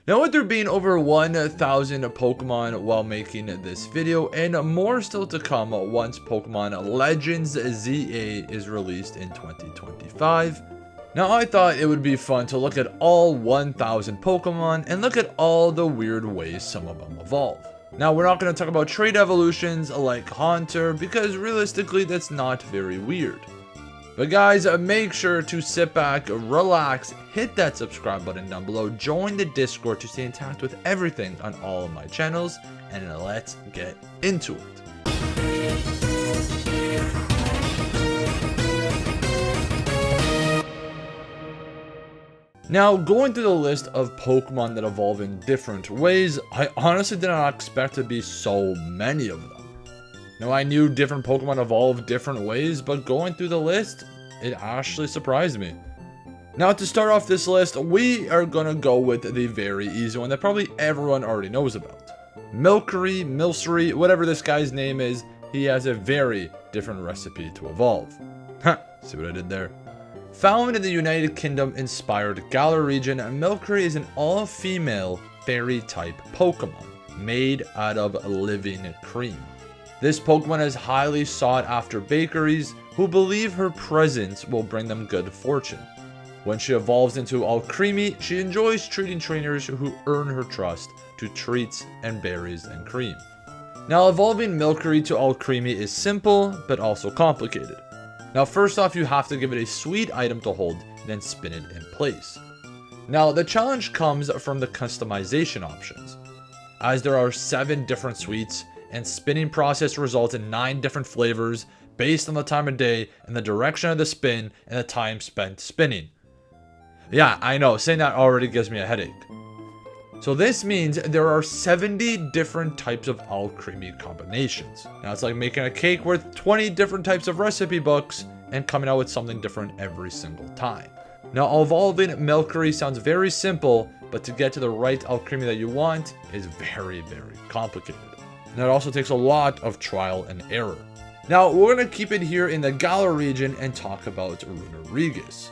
Now, with there being over 1,000 Pokemon while making this video, and more still to come once Pokemon Legends ZA is released in 2025, now I thought it would be fun to look at all 1,000 Pokemon and look at all the weird ways some of them evolve. Now, we're not going to talk about trait evolutions like Haunter, because realistically that's not very weird. But guys, make sure to sit back, relax, hit that subscribe button down below, join the Discord to stay in touch with everything on all of my channels, and let's get into it. Now, going through the list of Pokemon that evolve in different ways, I honestly did not expect to be so many of them. Now, I knew different Pokemon evolve different ways, but going through the list, it actually surprised me. Now, to start off this list, we are gonna go with the very easy one that probably everyone already knows about. Milcery, whatever this guy's name is, he has a very different recipe to evolve. See what I did there? Found in the United Kingdom-inspired Galar region, Milcery is an all-female fairy-type Pokemon made out of living cream. This Pokemon is highly sought after bakeries who believe her presence will bring them good fortune. When she evolves into Alcremie, she enjoys treating trainers who earn her trust to treats and berries and cream. Now, evolving Milcery to Alcremie is simple, but also complicated. Now, first off, you have to give it a sweet item to hold, then spin it in place. Now, the challenge comes from the customization options, as there are 7 different sweets, and spinning process results in 9 different flavors based on the time of day and the direction of the spin and the time spent spinning. Yeah, I know, saying that already gives me a headache. So this means there are 70 different types of Alcremie combinations. Now, it's like making a cake with 20 different types of recipe books and coming out with something different every single time. Now, evolving Milcery sounds very simple, but to get to the right Alcremie that you want is very, very complicated. And it also takes a lot of trial and error. Now, we're going to keep it here in the Galar region and talk about Runerigus.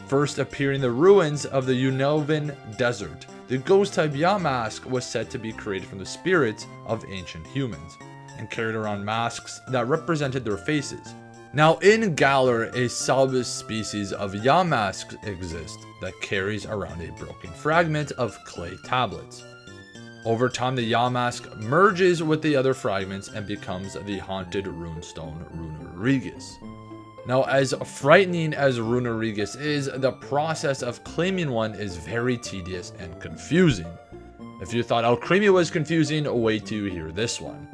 First appearing in the ruins of the Unovan Desert, the ghost-type Yamask was said to be created from the spirits of ancient humans, and carried around masks that represented their faces. Now, in Galar, a subspecies of Yamask exists that carries around a broken fragment of clay tablets. Over time, the Yamask merges with the other fragments and becomes the haunted runestone Runerigus. Now, as frightening as Runerigus is, the process of claiming one is very tedious and confusing. If you thought Alcremie was confusing, wait till you hear this one.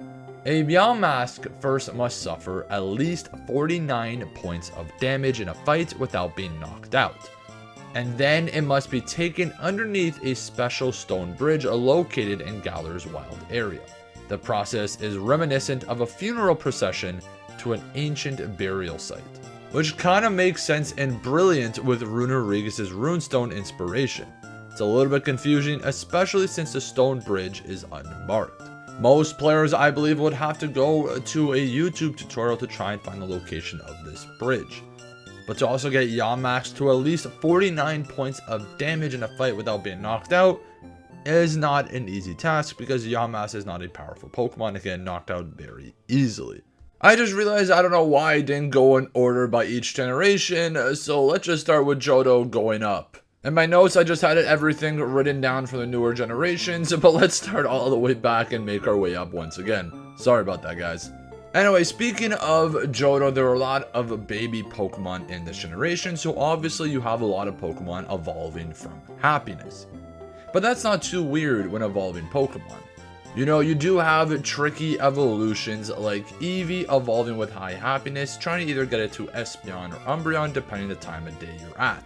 A Yamask first must suffer at least 49 points of damage in a fight without being knocked out. And then it must be taken underneath a special stone bridge located in Galar's wild area. The process is reminiscent of a funeral procession to an ancient burial site, which kind of makes sense and brilliant with Runerigus' runestone inspiration. It's a little bit confusing, especially since the stone bridge is unmarked. Most players, I believe, would have to go to a YouTube tutorial to try and find the location of this bridge. But to also get Yamask to at least 49 points of damage in a fight without being knocked out is not an easy task, because Yamask is not a powerful Pokemon and can knocked out very easily. I just realized I don't know why I didn't go in order by each generation, so let's just start with Johto going up. In my notes, I just had everything written down for the newer generations, but let's start all the way back and make our way up once again. Sorry about that, guys. Anyway, speaking of Johto, there are a lot of baby Pokemon in this generation, so obviously you have a lot of Pokemon evolving from happiness. But that's not too weird when evolving Pokemon. You know, you do have tricky evolutions like Eevee evolving with high happiness, trying to either get it to Espeon or Umbreon depending the time of day you're at.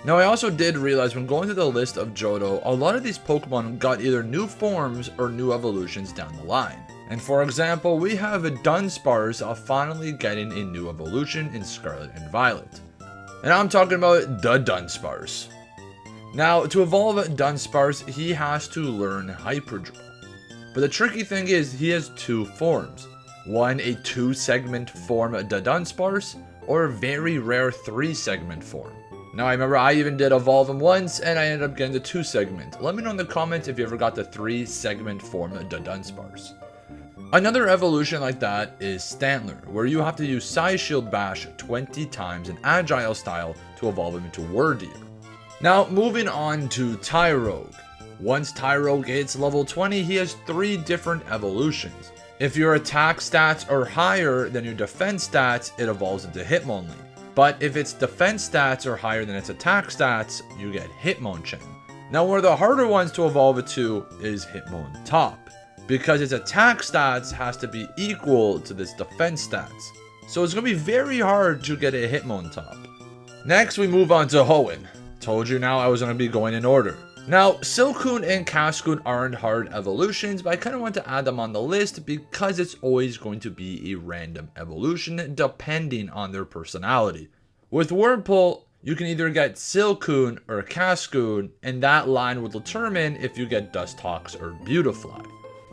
Now, I also did realize when going through the list of Johto, a lot of these Pokemon got either new forms or new evolutions down the line. And for example, we have Dunsparce finally getting a new evolution in Scarlet and Violet. And I'm talking about the Dunsparce. Now, to evolve Dunsparce, he has to learn Hyperdrill. But the tricky thing is, he has 2 forms. One, a 2-segment form, the Dunsparce, or a very rare 3-segment form. Now I remember I even did evolve him once and I ended up getting the 2-segment. Let me know in the comments if you ever got the 3-segment form of the Dunsparce. Another evolution like that is Stantler, where you have to use Size Shield Bash 20 times in Agile style to evolve him into Wordeer. Now moving on to Tyrogue. Once Tyrogue hits level 20, he has 3 different evolutions. If your attack stats are higher than your defense stats, it evolves into Hitmonlee. But if its defense stats are higher than its attack stats, you get Hitmonchan. Now one of the harder ones to evolve it to is Hitmontop, because its attack stats has to be equal to its defense stats. So it's going to be very hard to get a Hitmontop. Next we move on to Hoenn. Told you now I was going to be going in order. Now, Silcoon and Cascoon aren't hard evolutions, but I kind of want to add them on the list because it's always going to be a random evolution depending on their personality. With Wurmple, you can either get Silcoon or Cascoon, and that line will determine if you get Dustox or Beautifly.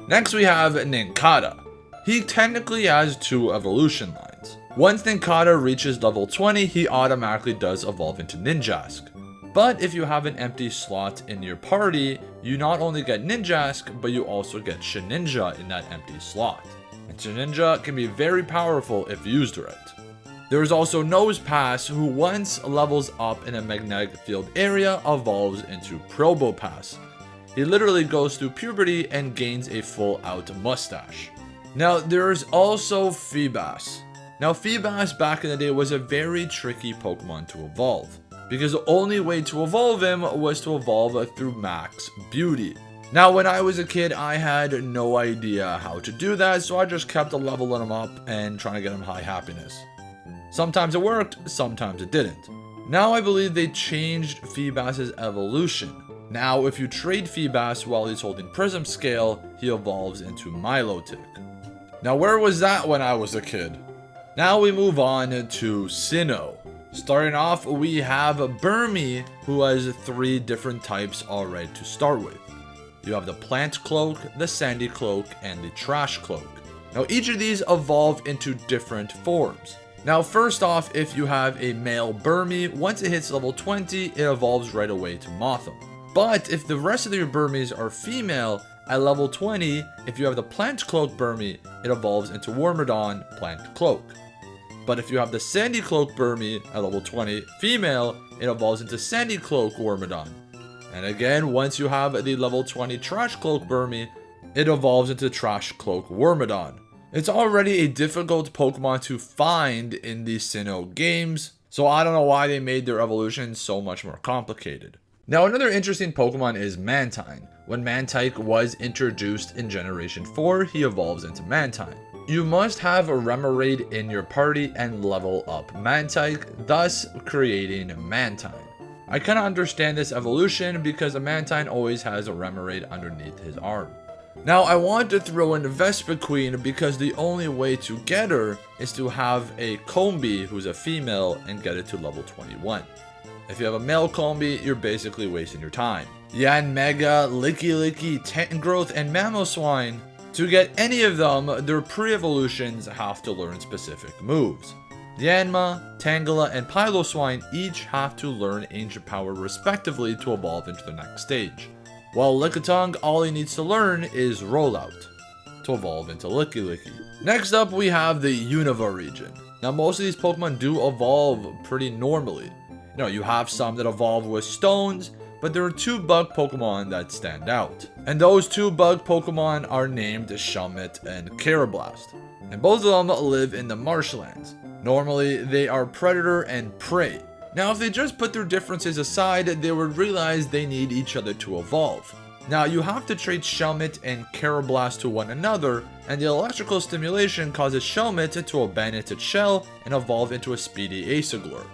Next we have Nincada. He technically has 2 evolution lines. Once Nincada reaches level 20, he automatically does evolve into Ninjask. But if you have an empty slot in your party, you not only get Ninjask, but you also get Shedinja in that empty slot. And Shedinja can be very powerful if used right. There is also Nosepass, who once levels up in a magnetic field area, evolves into Probopass. He literally goes through puberty and gains a full out mustache. Now there's also Feebas. Now Feebas back in the day was a very tricky Pokemon to evolve, because the only way to evolve him was to evolve through max beauty. Now when I was a kid, I had no idea how to do that, so I just kept leveling him up and trying to get him high happiness. Sometimes it worked, sometimes it didn't. Now I believe they changed Feebas' evolution. Now if you trade Feebas while he's holding Prism Scale, he evolves into Milotic. Now where was that when I was a kid? Now we move on to Sinnoh. Starting off, we have Burmy, who has 3 different types already to start with. You have the Plant Cloak, the Sandy Cloak, and the Trash Cloak. Now each of these evolve into different forms. Now first off, if you have a male Burmy, once it hits level 20, it evolves right away to Mothim. But if the rest of your Burmys are female, at level 20, if you have the Plant Cloak Burmy, it evolves into Wormadon Plant Cloak. But if you have the Sandy Cloak Burmy at level 20 female, it evolves into Sandy Cloak Wormadon. And again, once you have the level 20 Trash Cloak Burmy, it evolves into Trash Cloak Wormadon. It's already a difficult Pokemon to find in the Sinnoh games, so I don't know why they made their evolution so much more complicated. Now another interesting Pokemon is Mantine. When Mantike was introduced in Generation 4, he evolves into Mantine. You must have a Remoraid in your party and level up Mantike, thus creating Mantine. I kinda understand this evolution because a Mantine always has a Remoraid underneath his arm. Now I want to throw in Vespiquen because the only way to get her is to have a Combee who's a female and get it to level 21. If you have a male Combee, you're basically wasting your time. Yanmega, Licky, Tangrowth, and Mamoswine. To get any of them, their pre-evolutions have to learn specific moves. Yanma, Tangela, and Piloswine each have to learn Ancient Power respectively to evolve into the next stage. While Lickitung, all he needs to learn is Rollout to evolve into Licky. Next up, we have the Unova region. Now most of these Pokemon do evolve pretty normally. You have some that evolve with stones, but there are 2 bug Pokemon that stand out. And those 2 bug Pokemon are named Shelmet and Karrablast. And both of them live in the marshlands. Normally, they are predator and prey. Now, if they just put their differences aside, they would realize they need each other to evolve. Now, you have to trade Shelmet and Karrablast to one another, and the electrical stimulation causes Shelmet to abandon its shell and evolve into a speedy Aegislur,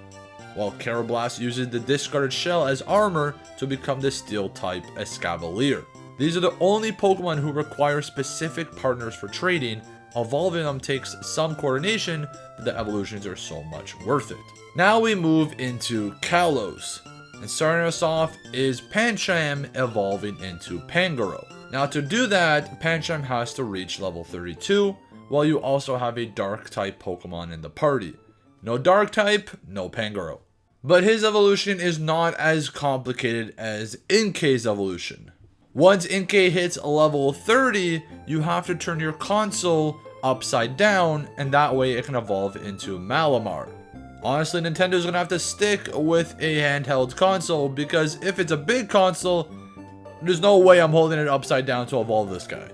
while Karrablast uses the discarded shell as armor to become the Steel-type Escavalier. These are the only Pokemon who require specific partners for trading. Evolving them takes some coordination, but the evolutions are so much worth it. Now we move into Kalos, and starting us off is Pancham evolving into Pangoro. Now to do that, Pancham has to reach level 32, while you also have a Dark-type Pokemon in the party. No Dark-type, no Pangoro. But his evolution is not as complicated as Inkay's evolution. Once Inkay hits level 30, you have to turn your console upside down, and that way it can evolve into Malamar. Honestly, Nintendo's gonna have to stick with a handheld console, because if it's a big console, there's no way I'm holding it upside down to evolve this guy.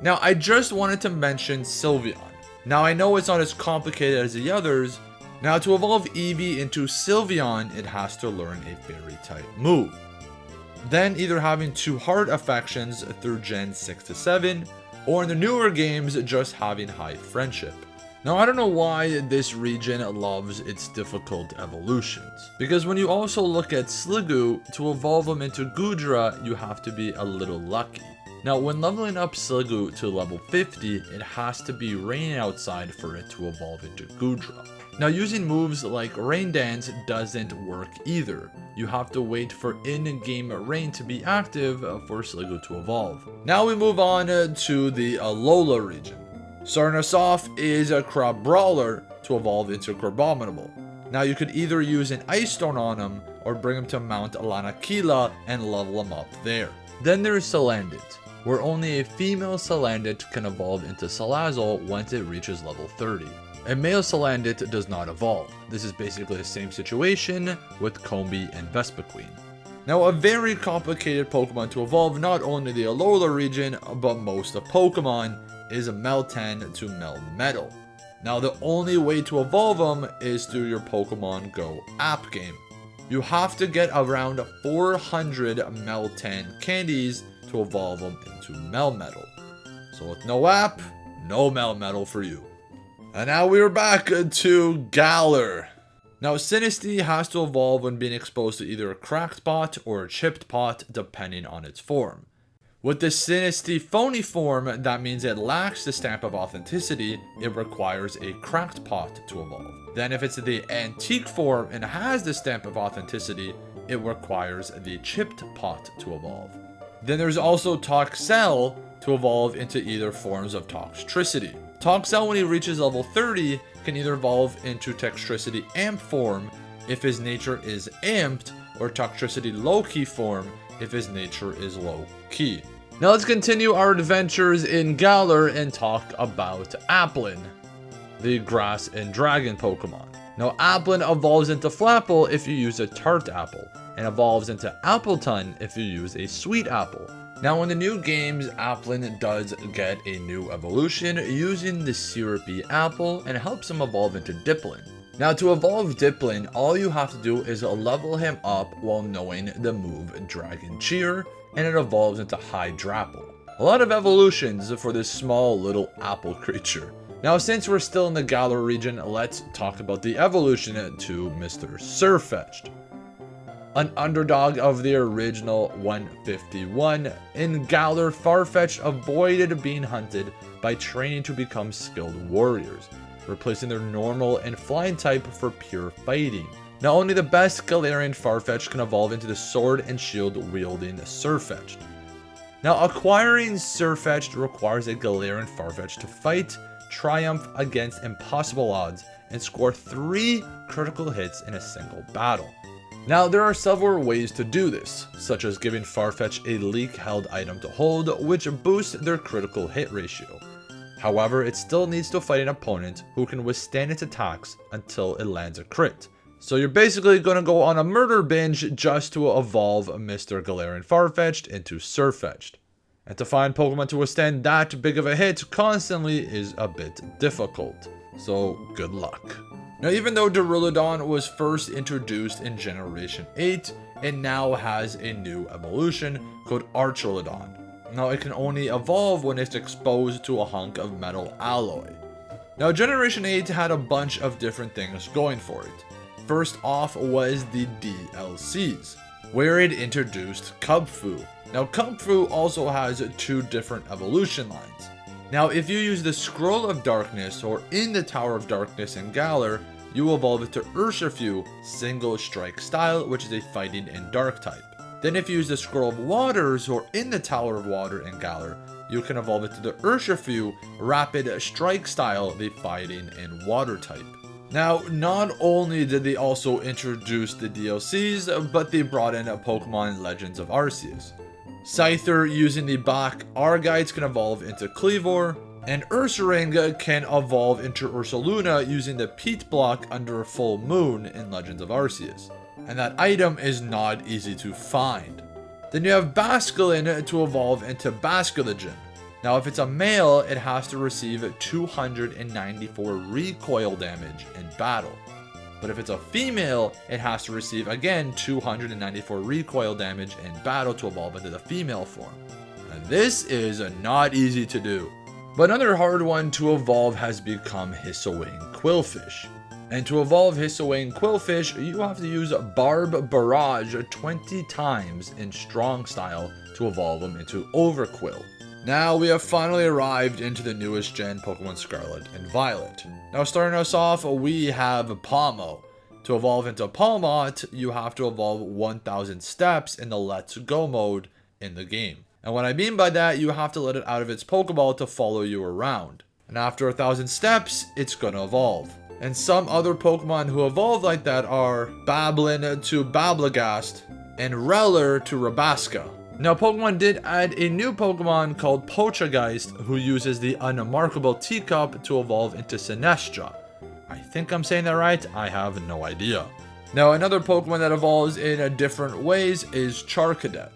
Now, I just wanted to mention Sylveon. Now, I know it's not as complicated as the others. Now, to evolve Eevee into Sylveon, it has to learn a fairy type move. Then either having 2 heart affections through Gen 6 to 7, or in the newer games, just having high friendship. Now, I don't know why this region loves its difficult evolutions, because when you also look at Sliggoo, to evolve him into Goodra, you have to be a little lucky. Now, when leveling up Sliggoo to level 50, it has to be raining outside for it to evolve into Goodra. Now, using moves like Rain Dance doesn't work either. You have to wait for in-game rain to be active for Sliggoo to evolve. Now we move on to the Alola region. Starting us off is a Crabrawler to evolve into Crabominable. Now you could either use an Ice Stone on him or bring him to Mount Lanakila and level him up there. Then there's Salandit, where only a female Salandit can evolve into Salazzle once it reaches level 30. A male Salandit does not evolve. This is basically the same situation with Combee and Vespiquen. Now, a very complicated Pokemon to evolve, not only the Alola region, but most of Pokemon, is a Meltan to Melmetal. Now, the only way to evolve them is through your Pokemon Go app game. You have to get around 400 Meltan candies to evolve them into Melmetal. So with no app, no Melmetal for you. And now we're back to Galar. Now, Sinistea has to evolve when being exposed to either a cracked pot or a chipped pot, depending on its form. With the Sinistea phony form, that means it lacks the stamp of authenticity. It requires a cracked pot to evolve. Then if it's the antique form and has the stamp of authenticity, it requires the chipped pot to evolve. Then there's also Toxel to evolve into either forms of Toxtricity. Toxel, when he reaches level 30, can either evolve into Toxtricity Amp form if his nature is amped, or Toxtricity Low-Key form if his nature is low-key. Now let's continue our adventures in Galar and talk about Applin, the grass and dragon Pokemon. Now, Applin evolves into Flapple if you use a tart apple, and evolves into Appletun if you use a sweet apple. Now, in the new games, Applin does get a new evolution using the syrupy apple, and helps him evolve into Diplin. Now, to evolve Diplin, all you have to do is level him up while knowing the move Dragon Cheer, and it evolves into Hydrapple. A lot of evolutions for this small little apple creature. Now, since we're still in the Galar region, let's talk about the evolution to Mr. Farfetch'd. An underdog of the original 151, in Galar, Farfetch'd avoided being hunted by training to become skilled warriors, replacing their normal and flying type for pure fighting. Now, only the best Galarian Farfetch'd can evolve into the sword and shield wielding Farfetch'd. Now, acquiring Farfetch'd requires a Galarian Farfetch'd to fight, triumph against impossible odds, and score 3 critical hits in a single battle. Now, there are several ways to do this, such as giving Farfetch'd a leak-held item to hold, which boosts their critical hit ratio. However, it still needs to fight an opponent who can withstand its attacks until it lands a crit. So you're basically going to go on a murder binge just to evolve Mr. Galarian Farfetch'd into Farfetch'd. And to find Pokemon to withstand that big of a hit constantly is a bit difficult. So good luck. Now, even though Duraludon was first introduced in Generation 8, it now has a new evolution called Archelodon. Now, it can only evolve when it's exposed to a hunk of metal alloy. Now, Generation 8 had a bunch of different things going for it. First off was the DLCs, where it introduced Kubfu. Now, Kubfu also has 2 different evolution lines. Now, if you use the Scroll of Darkness or in the Tower of Darkness in Galar, you evolve it to Urshifu Single Strike style, which is a fighting and dark type. Then if you use the Scroll of Waters or in the Tower of Water in Galar, you can evolve it to the Urshifu Rapid Strike style, the fighting and water type. Now, not only did they also introduce the DLCs, but they brought in a Pokemon Legends of Arceus. Scyther using the Black Argites can evolve into Kleavor, and Ursaring can evolve into Ursaluna using the Peat block under a full moon in Legends of Arceus. And that item is not easy to find. Then you have Basculin to evolve into Basculogen. Now if it's a male, it has to receive 294 recoil damage in battle. But if it's a female, it has to receive again 294 recoil damage in battle to evolve into the female form. And this is not easy to do. But another hard one to evolve has become Hisuian Quillfish. And to evolve Hisuian Quillfish, you have to use Barb Barrage 20 times in Strong Style to evolve them into Overquill. Now we have finally arrived into the newest gen Pokemon Scarlet and Violet. Now starting us off, we have Palmo. To evolve into Palmot, you have to evolve 1000 steps in the Let's Go mode in the game. And what I mean by that, you have to let it out of its Pokeball to follow you around. And after 1000 steps, it's gonna evolve. And some other Pokemon who evolve like that are Bablin to Bablagast and Reller to Rabasca. Now Pokemon did add a new Pokemon called Poltergeist who uses the Unremarkable Teacup to evolve into Sinestro. I think I'm saying that right, I have no idea. Now another Pokemon that evolves in different ways is Charcadet,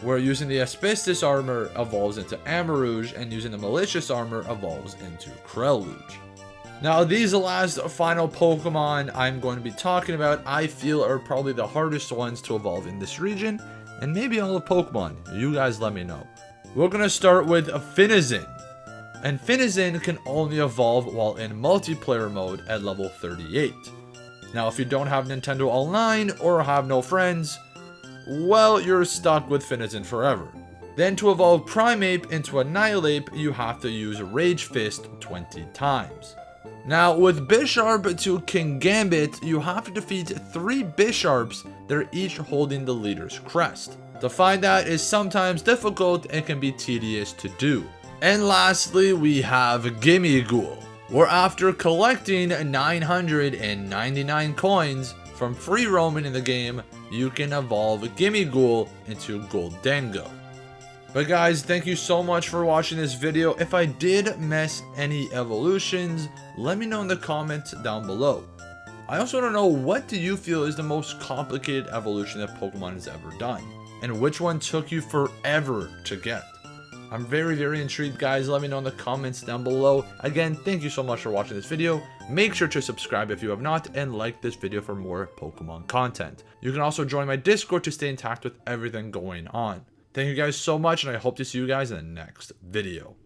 where using the Asbestos armor evolves into Amarouge and using the Malicious armor evolves into Kreluge. Now these last final Pokemon I'm going to be talking about I feel are probably the hardest ones to evolve in this region, and maybe all of Pokemon, you guys let me know. We're going to start with Finnezen. And Finnezen can only evolve while in multiplayer mode at level 38. Now if you don't have Nintendo Online or have no friends, well, you're stuck with Finnezen forever. Then to evolve Primeape into Annihilape, you have to use Rage Fist 20 times. Now with Bisharp to Kingambit, you have to defeat 3 Bisharps that are each holding the leader's crest. To find that is sometimes difficult and can be tedious to do. And lastly, we have Gimmighoul, where after collecting 999 coins from free roaming in the game, you can evolve Gimmighoul into Goldengo. But guys, thank you so much for watching this video. If I did miss any evolutions, let me know in the comments down below. I also want to know, what do you feel is the most complicated evolution that Pokemon has ever done? And which one took you forever to get? I'm very intrigued, guys. Let me know in the comments down below. Again, thank you so much for watching this video. Make sure to subscribe if you have not, and like this video for more Pokemon content. You can also join my Discord to stay in touch with everything going on. Thank you guys so much, and I hope to see you guys in the next video.